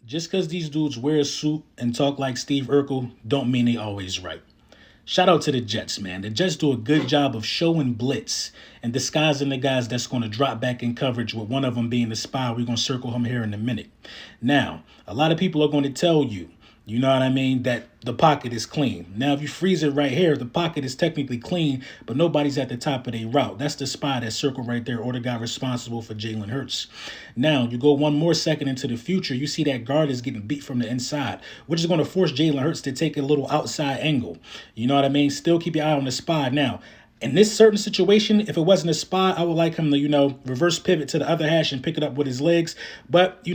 Just because these dudes wear a suit and talk like Steve Urkel don't mean they always right. Shout out to the Jets, man. The Jets do a good job of showing blitz and disguising the guys that's going to drop back in coverage, with one of them being the spy. We're going to circle him here in a minute. Now, a lot of people are going to tell you, you know what I mean, that the pocket is clean. Now, if you freeze it right here, the pocket is technically clean, but nobody's at the top of their route. That's the spy that circled right there, or the guy responsible for Jalen Hurts. Now, you go one more second into the future, you see that guard is getting beat from the inside, which is going to force Jalen Hurts to take a little outside angle. You know what I mean? Still keep your eye on the spy. Now, in this certain situation, if it wasn't a spy, I would like him to, reverse pivot to the other hash and pick it up with his legs. But,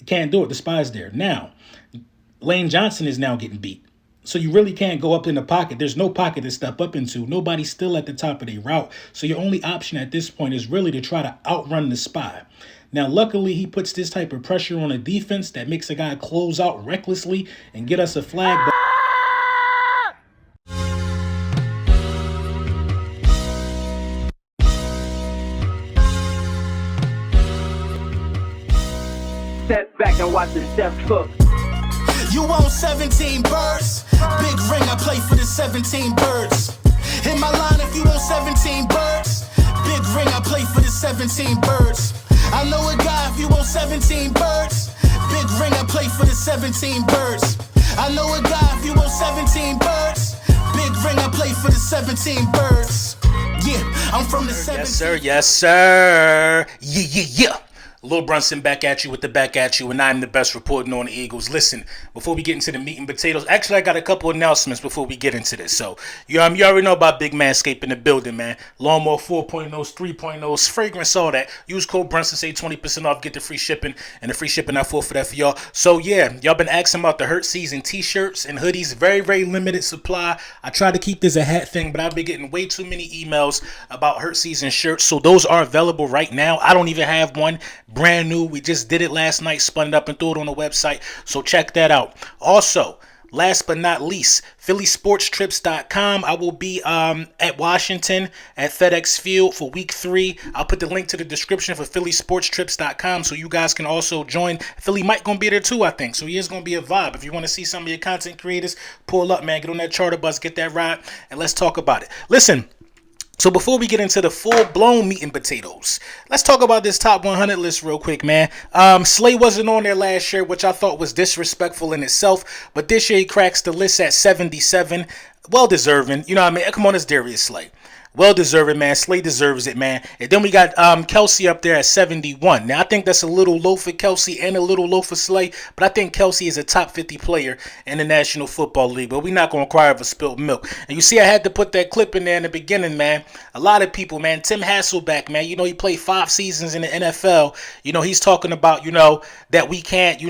can't do it. The spy's there. Now, Lane Johnson is now getting beat. So you really can't go up in the pocket. There's no pocket to step up into. Nobody's still at the top of their route. So your only option at this point is really to try to outrun the spy. Now, luckily, he puts this type of pressure on a defense that makes a guy close out recklessly and get us a flag. Step back and watch the step cook. You want 17 birds? Big ring, I play for the 17 birds. Hit my line if you want 17 birds. Big ring, I play for the 17 birds. I know a guy if you want 17 birds. Big ring, I play for the 17 birds. I know a guy if you want 17 birds. Big ring, I play for the 17 birds. Yeah, I'm from the 17. Yes, sir. Yes, sir. Yeah. Lil Brunson back at you with the back at you, and I'm the best reporting on the Eagles. Listen, before we get into the meat and potatoes, actually I got a couple announcements before we get into this. So, you already know about Big Manscaped in the building, man. Lawnmower 4.0s, 3.0s, fragrance, all that. Use code Brunson, save 20% off, get the free shipping, and the free shipping I for that for y'all. So yeah, y'all been asking about the Hurt Season t-shirts and hoodies. Very, very limited supply. I tried to keep this a hat thing, but I've been getting way too many emails about Hurt Season shirts. So those are available right now. I don't even have one. Brand new. We just did it last night, spun it up and threw it on the website. So check that out. Also, last but not least, PhillySportsTrips.com. I will be at Washington at FedEx Field for week 3. I'll put the link to the description for PhillySportsTrips.com so you guys can also join. Philly Mike going to be there too, I think. So he is going to be a vibe. If you want to see some of your content creators, pull up, man. Get on that charter bus, get that ride, and let's talk about it. Listen. So before we get into the full-blown meat and potatoes, let's talk about this top 100 list real quick, man. Slay wasn't on there last year, which I thought was disrespectful in itself. But this year he cracks the list at 77. Well-deserving. You know what I mean? Come on, it's Darius Slay. Well-deserving, man. Slay deserves it, man. And then we got Kelce up there at 71. Now, I think that's a little low for Kelce and a little low for Slay, but I think Kelce is a top 50 player in the National Football League, but we're not going to cry over spilled milk. And you see I had to put that clip in there in the beginning, man. A lot of people, man. Tim Hasselbeck, man, he played 5 seasons in the NFL. He's talking about, that we can't,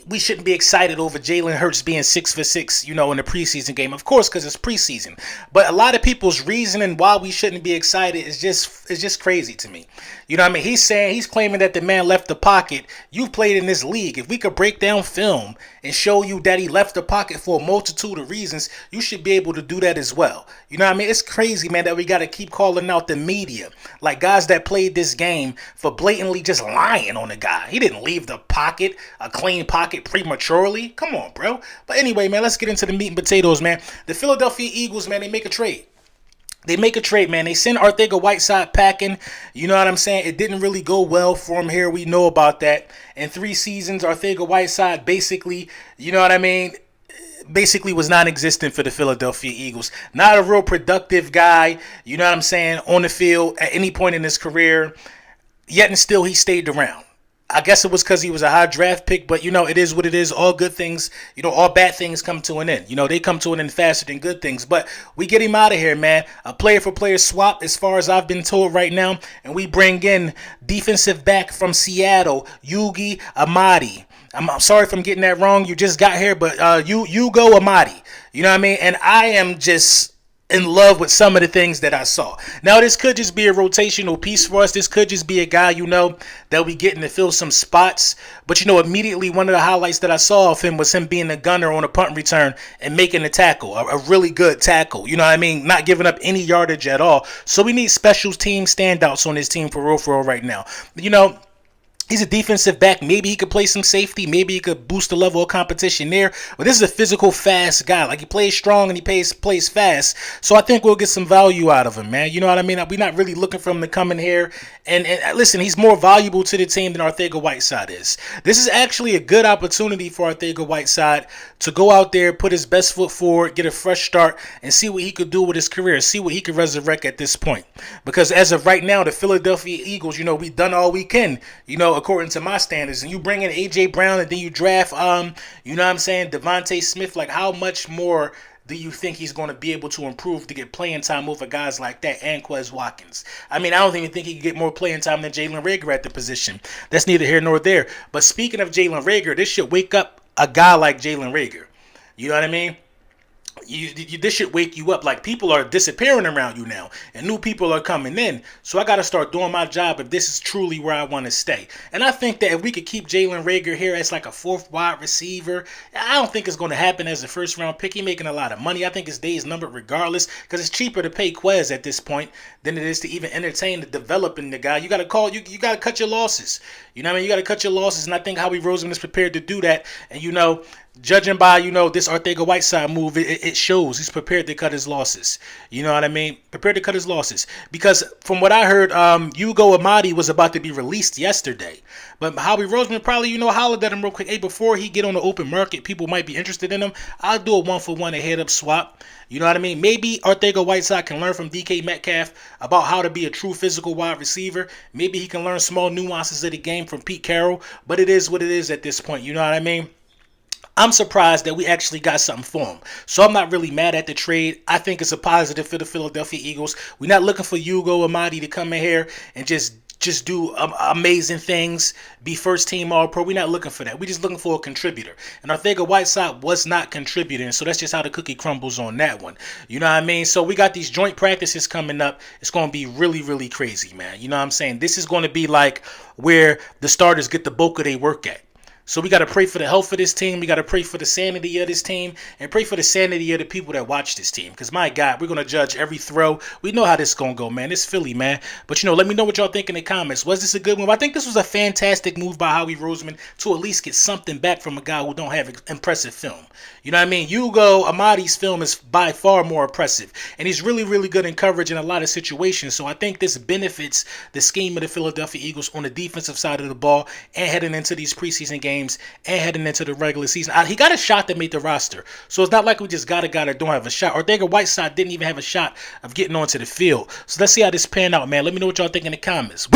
we shouldn't be excited over Jalen Hurts being 6 for 6, in the preseason game. Of course, because it's preseason. But a lot of people's reasoning why we shouldn't be excited is just crazy to me. You know what I mean? He's claiming that the man left the pocket. You've played in this league. If we could break down film and show you that he left the pocket for a multitude of reasons, you should be able to do that as well. You know what I mean? It's crazy, man, that we got to keep calling out the media. Like guys that played this game for blatantly just lying on the guy. He didn't leave the pocket, a clean pocket prematurely. Come on, bro. But anyway, man, let's get into the meat and potatoes, man. The Philadelphia Eagles, man, they make a trade. Man. They send Arcega-Whiteside packing. You know what I'm saying? It didn't really go well for him here. We know about that. In 3 seasons, Arcega-Whiteside basically, you know what I mean? Basically was non-existent for the Philadelphia Eagles. Not a real productive guy, you know what I'm saying, on the field at any point in his career. Yet and still he stayed around. I guess it was because he was a high draft pick, but, it is what it is. All good things, all bad things come to an end. They come to an end faster than good things. But we get him out of here, man. A player-for-player swap, as far as I've been told right now. And we bring in defensive back from Seattle, Yugi Amadi. I'm sorry if I'm getting that wrong. You just got here, but you go Amadi. You know what I mean? And I am just in love with some of the things that I saw. Now, this could just be a rotational piece for us. This could just be a guy, that we getting to fill some spots. But, immediately one of the highlights that I saw of him was him being a gunner on a punt return and making a tackle, a really good tackle. You know what I mean? Not giving up any yardage at all. So we need special team standouts on this team for real right now. He's a defensive back. Maybe he could play some safety. Maybe he could boost the level of competition there. But this is a physical, fast guy. Like, he plays strong and he plays fast. So I think we'll get some value out of him, man. You know what I mean? We're not really looking for him to come in here. And listen, he's more valuable to the team than Arcega-Whiteside is. This is actually a good opportunity for Arcega-Whiteside to go out there, put his best foot forward, get a fresh start, and see what he could do with his career. See what he could resurrect at this point. Because as of right now, the Philadelphia Eagles, we've done all we can, according to my standards. And you bring in A.J. Brown and then you draft, Devontae Smith. Like, how much more do you think he's going to be able to improve to get playing time over guys like that and Quez Watkins? I mean, I don't even think he can get more playing time than Jalen Reagor at the position. That's neither here nor there. But speaking of Jalen Reagor, this should wake up a guy like Jalen Reagor. You know what I mean? This should wake you up. Like, people are disappearing around you now, and new people are coming in. So I got to start doing my job if this is truly where I want to stay. And I think that if we could keep Jalen Reagor here as like a fourth wide receiver, I don't think it's going to happen as a first round pick. He's making a lot of money. I think his day is numbered regardless, because it's cheaper to pay Quez at this point than it is to even entertain the developing the guy. You got to you got to cut your losses. You know what I mean? You got to cut your losses, and I think Howie Roseman is prepared to do that. And judging by, this Arcega-Whiteside move, it shows he's prepared to cut his losses. You know what I mean? Prepared to cut his losses. Because from what I heard, Amadi was about to be released yesterday. But Howie Roseman probably, hollered at him real quick. Hey, before he get on the open market, people might be interested in him. I'll do a 1-for-1, a head-up swap. You know what I mean? Maybe Arcega-Whiteside can learn from DK Metcalf about how to be a true physical wide receiver. Maybe he can learn small nuances of the game from Pete Carroll. But it is what it is at this point. You know what I mean? I'm surprised that we actually got something for him. So I'm not really mad at the trade. I think it's a positive for the Philadelphia Eagles. We're not looking for Amadi to come in here and just do amazing things, be first team All-Pro. We're not looking for that. We're just looking for a contributor. And Arcega-Whiteside was not contributing, so that's just how the cookie crumbles on that one. You know what I mean? So we got these joint practices coming up. It's going to be really, really crazy, man. You know what I'm saying? This is going to be like where the starters get the bulk of their work at. So we got to pray for the health of this team. We got to pray for the sanity of this team, and pray for the sanity of the people that watch this team. Because, my God, we're going to judge every throw. We know how this is going to go, man. It's Philly, man. But, let me know what y'all think in the comments. Was this a good move? I think this was a fantastic move by Howie Roseman to at least get something back from a guy who don't have impressive film. You know what I mean? Amadi's film is by far more impressive. And he's really, really good in coverage in a lot of situations. So I think this benefits the scheme of the Philadelphia Eagles on the defensive side of the ball and heading into these preseason games and heading into the regular season. He got a shot that made the roster. So it's not like we just got a guy that don't have a shot. Arcega-Whiteside didn't even have a shot of getting onto the field. So let's see how this pan out, man. Let me know what y'all think in the comments.